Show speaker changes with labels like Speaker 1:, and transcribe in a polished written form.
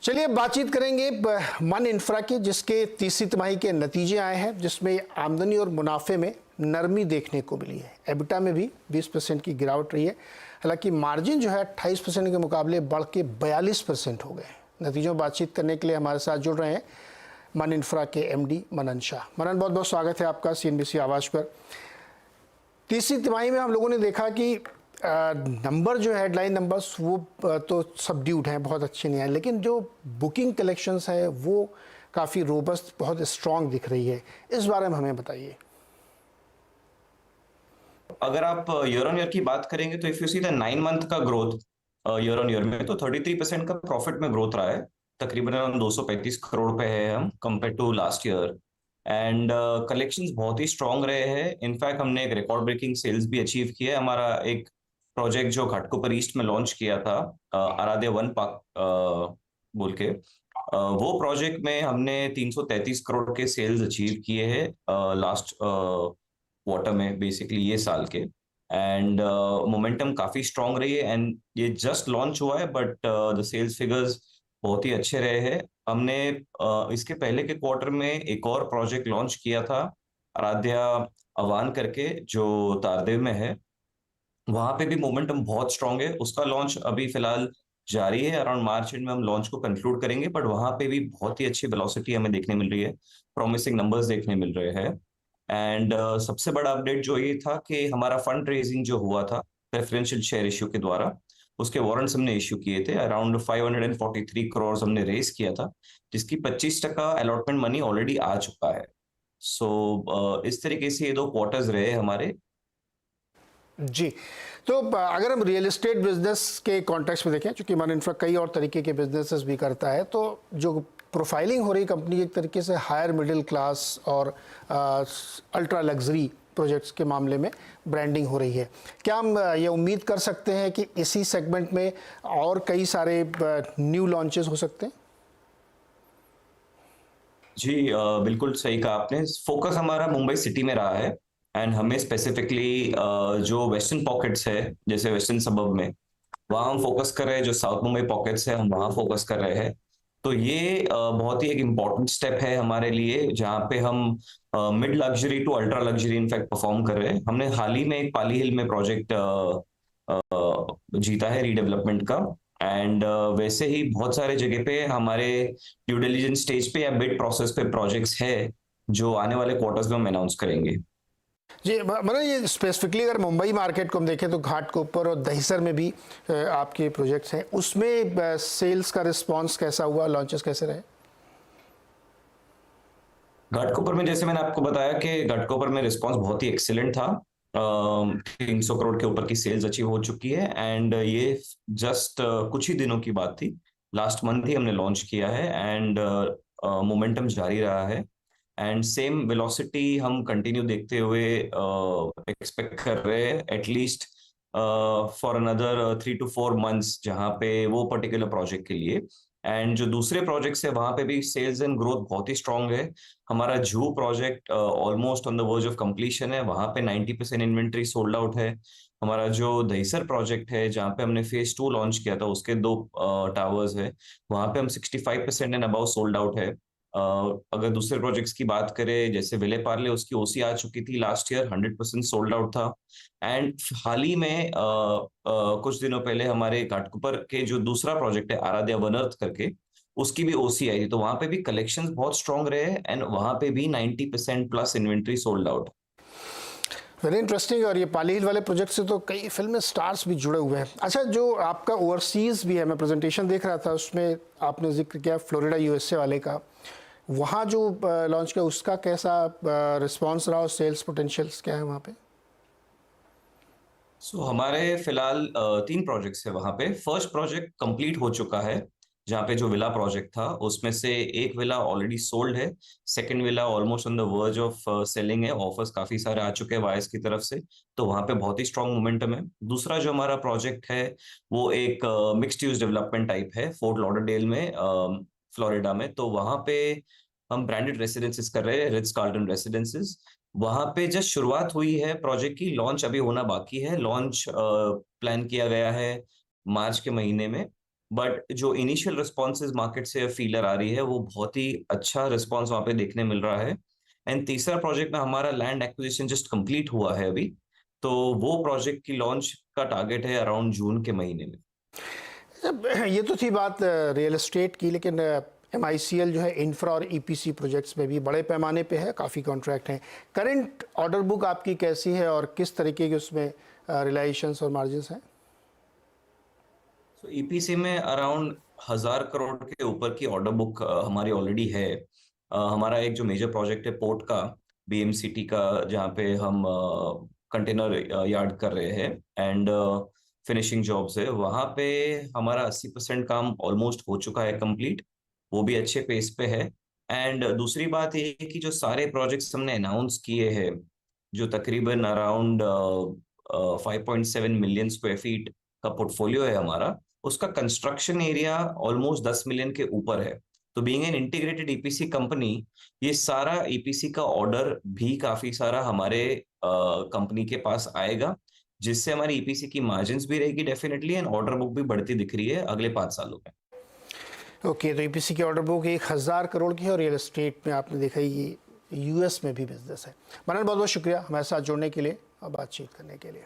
Speaker 1: चलिए बातचीत करेंगे मन इंफ्रा की, जिसके तीसरी तिमाही के नतीजे आए हैं, जिसमें आमदनी और मुनाफे में नरमी देखने को मिली है। एबिटा में भी 20% की गिरावट रही है। हालांकि मार्जिन जो है 28% के मुकाबले बढ़ के 42% हो गए। नतीजों बातचीत करने के लिए हमारे साथ जुड़ रहे हैं मन इंफ्रा के एमडी मनन शाह। मनन, बहुत बहुत स्वागत है आपका सीएनबीसी आवाज़ पर। तीसरी तिमाही में हम लोगों ने देखा कि नंबर जो हेडलाइन नंबर्स वो तो सबड्यूड हैं, बहुत अच्छे नहीं आए, लेकिन जो बुकिंग कलेक्शंस है वो काफ़ी रोबस्ट, बहुत स्ट्रांग दिख रही है। इस बारे में हमें बताइए।
Speaker 2: अगर आप ईयर ऑन ईयर की बात करेंगे तो if you see the 9 month का ग्रोथ ईयर ऑन ईयर में, तो 33% का प्रॉफिट में ग्रोथ रहा है। तकरीबन हम 235 करोड़ पे है हम compare to last year. And collections बहुत ही स्ट्रांग रहे हैं। इनफैक्ट हमने एक रिकॉर्ड ब्रेकिंग सेल्स भी अचीव किया है। हमारा एक प्रोजेक्ट जो घाटकोपर ईस्ट में लॉन्च किया था, आराध्या वन पार्क बोल के, वो प्रोजेक्ट में हमने 333 करोड़ के सेल्स अचीव किए हैं लास्ट क्वार्टर में, बेसिकली ये साल के। एंड मोमेंटम काफी स्ट्रांग रही है। एंड ये जस्ट लॉन्च हुआ है, बट द सेल्स फिगर्स बहुत ही अच्छे रहे हैं। हमने इसके पहले के क्वार्टर में एक और प्रोजेक्ट लॉन्च किया था, आराध्या अवान करके, जो तारदेव में है। वहां पे भी मोमेंटम बहुत स्ट्रांग है। उसका लॉन्च अभी फिलहाल जारी है। अराउंड मार्च एंड में हम लॉन्च को कंक्लूड करेंगे, बट वहां पे भी बहुत ही अच्छी वेलोसिटी हमें देखने मिल रही है, प्रॉमिसिंग नंबर्स देखने मिल रहे हैं। एंड सबसे बड़ा अपडेट जो ये था कि हमारा फंड रेजिंग जो हुआ था प्रेफरेंशियल शेयर इश्यू के द्वारा, उसके वारंट्स हमने इश्यू किए थे। अराउंड 543 करोड़ हमने रेज किया था, जिसकी 25% अलॉटमेंट मनी ऑलरेडी आ चुका है। सो इस तरीके से ये 2 क्वार्टर्स रहे हमारे।
Speaker 1: जी, तो अगर हम रियल एस्टेट बिजनेस के कॉन्टेक्स्ट में देखें, चूंकि मन इंफ्रा कई और तरीके के बिजनेसेस भी करता है, तो जो प्रोफाइलिंग हो रही कंपनी एक तरीके से हायर मिडिल क्लास और अल्ट्रा लग्जरी प्रोजेक्ट्स के मामले में ब्रांडिंग हो रही है। क्या हम ये उम्मीद कर सकते हैं कि इसी सेगमेंट में और कई सारे न्यू लॉन्चेस हो सकते हैं?
Speaker 2: जी, बिल्कुल सही कहा आपने। फोकस हमारा मुंबई सिटी में रहा है। एंड हमें स्पेसिफिकली जो वेस्टर्न पॉकेट्स है, जैसे वेस्टर्न सबब में, वहाँ हम फोकस कर रहे हैं। जो साउथ मुंबई पॉकेट्स है, हम वहाँ फोकस कर रहे हैं। तो ये बहुत ही एक इम्पॉर्टेंट स्टेप है हमारे लिए, जहाँ पे हम mid luxury to ultra luxury in fact perform कर रहे हैं। हमने हाल ही में एक पाली हिल में प्रोजेक्ट जीता है रीडेवलपमेंट का। एंड वैसे ही बहुत सारे जगह पे हमारे ड्यू डिलिजेंस स्टेज पे या बिड प्रोसेस पे प्रोजेक्ट्स है, जो आने वाले क्वार्टर्स में हम अनाउंस करेंगे।
Speaker 1: जी, मतलब ये स्पेसिफिकली अगर मुंबई मार्केट को हम देखें तो घाटकोपर और दहिसर में भी आपके प्रोजेक्ट्स हैं, उसमें सेल्स का रिस्पांस कैसा हुआ, लॉन्चेस कैसे रहे?
Speaker 2: घाटकोपर में जैसे मैंने आपको बताया कि घाटकोपर में रिस्पांस बहुत ही एक्सीलेंट था। 300 करोड़ के ऊपर की सेल्स अचीव हो चुकी है। एंड ये जस्ट कुछ ही दिनों की बात थी, लास्ट मंथ ही हमने लॉन्च किया है। एंड मोमेंटम जारी रहा है। एंड सेम वेलोसिटी हम कंटिन्यू देखते हुए एक्सपेक्ट कर रहे हैं, at least for another 3 to 4 months, जहाँ पे वो पर्टिकुलर प्रोजेक्ट के लिए। एंड जो दूसरे प्रोजेक्ट्स है, वहां पे भी सेल्स एंड ग्रोथ बहुत ही स्ट्रांग है। हमारा जू project almost on the verge of completion है। वहां पे 90% इन्वेंट्री सोल्ड आउट है। हमारा जो दहीसर प्रोजेक्ट है, जहाँ पे हमने फेज 2 लॉन्च किया था, उसके 2 टावर्स है, वहां पे हम 65% एंड अबाउ सोल्ड आउट है। अगर दूसरे प्रोजेक्ट्स की बात करें, जैसे विले पार्ले, उसकी ओसी आ चुकी थी लास्ट ईयर, 100% सोल्ड आउट था। एंड हाल ही में कुछ दिनों पहले हमारे घाटकोपर के जो दूसरा प्रोजेक्ट है, आराध्या वनर्थ करके, उसकी भी ओसी आई थी। तो वहां पे भी कलेक्शंस बहुत स्ट्रांग रहे हैं। एंड वहां पे भी 90% plus inventory sold out.
Speaker 1: Very interesting. और ये पाली हिल वाले प्रोजेक्ट से तो कई फिल्म स्टार्स भी जुड़े हुए हैं। अच्छा, जो आपका ओवरसीज भी है, मैं प्रेजेंटेशन देख रहा था, उसमें आपने जिक्र किया फ्लोरिडा यूएसए वाले का। वहाँ जो लॉन्च किया, उसका कैसा रिस्पांस रहा और सेल्स पोटेंशियल्स क्या है वहाँ पे?
Speaker 2: हमारे फिलहाल 3 प्रोजेक्ट्स है वहां पे। फर्स्ट प्रोजेक्ट कंप्लीट हो चुका है, जहाँ पे जो विला प्रोजेक्ट था, उसमें से एक विला ऑलरेडी सोल्ड है। Second villa almost on the verge of selling है। ऑफर्स काफी सारे आ चुके हैं वाइस की तरफ से। तो वहां पे बहुत ही स्ट्रांग मोमेंटम है। दूसरा जो हमारा प्रोजेक्ट है, वो एक मिक्स्ड यूज डेवलपमेंट टाइप है, फोर्ट लॉडरडेल में, फ्लोरिडा में। तो वहां पे हम ब्रांडेड रेसिडेंसेस कर रहे हैं, रिट्ज कार्ल्टन रेसिडेंसेस। वहां पे जस्ट शुरुआत हुई है प्रोजेक्ट की, लॉन्च अभी होना बाकी है। लॉन्च प्लान किया गया है मार्च के महीने में। बट जो इनिशियल रिस्पॉन्सेज मार्केट से फीलर आ रही है वो बहुत ही अच्छा रिस्पॉन्स वहां पे देखने मिल रहा है। एंड तीसरा प्रोजेक्ट में हमारा लैंड एक्विजिशन जस्ट कंप्लीट हुआ है अभी, तो वो प्रोजेक्ट की लॉन्च का टारगेट है अराउंड जून के महीने में।
Speaker 1: अब ये तो थी बात रियल एस्टेट की, लेकिन MICL जो है इंफ्रा और EPC प्रोजेक्ट्स में भी बड़े पैमाने पे है, काफ़ी कॉन्ट्रैक्ट हैं। करंट ऑर्डर बुक आपकी कैसी है और किस तरीके के उसमें रिलाइजेशंस और मार्जिन्स हैं?
Speaker 2: तो ईपीसी में अराउंड 1,000 करोड़ के ऊपर की ऑर्डर बुक हमारी ऑलरेडी है। हमारा एक जो मेजर प्रोजेक्ट है पोर्ट का, BMCT का, जहाँ पे हम कंटेनर यार्ड कर रहे हैं एंड फिनिशिंग जॉब्स है, वहाँ पे हमारा 80% काम ऑलमोस्ट हो चुका है कंप्लीट। वो भी अच्छे पेस पे है। एंड दूसरी बात ये है कि जो सारे प्रोजेक्ट्स हमने अनाउंस किए हैं, जो तकरीबन अराउंड 5.7 मिलियन स्क्वायर फीट का पोर्टफोलियो है हमारा, उसका कंस्ट्रक्शन एरिया ऑलमोस्ट 10 मिलियन के ऊपर है। तो being an integrated EPC company, ये सारा ईपीसी का ऑर्डर भी काफी सारा हमारे कंपनी के पास आएगा, जिससे हमारी ईपीसी की मार्जिन्स भी रहेगी डेफिनेटली, एंड ऑर्डर बुक भी बढ़ती दिख रही है अगले 5 सालों में।
Speaker 1: ओके, तो EPC की ऑर्डर बुक 1,000 करोड़ की है और रियल एस्टेट में आपने देखा ये US में भी बिजनेस है। मनन, बहुत बहुत शुक्रिया हमारे साथ जुड़ने के लिए और बातचीत करने के लिए।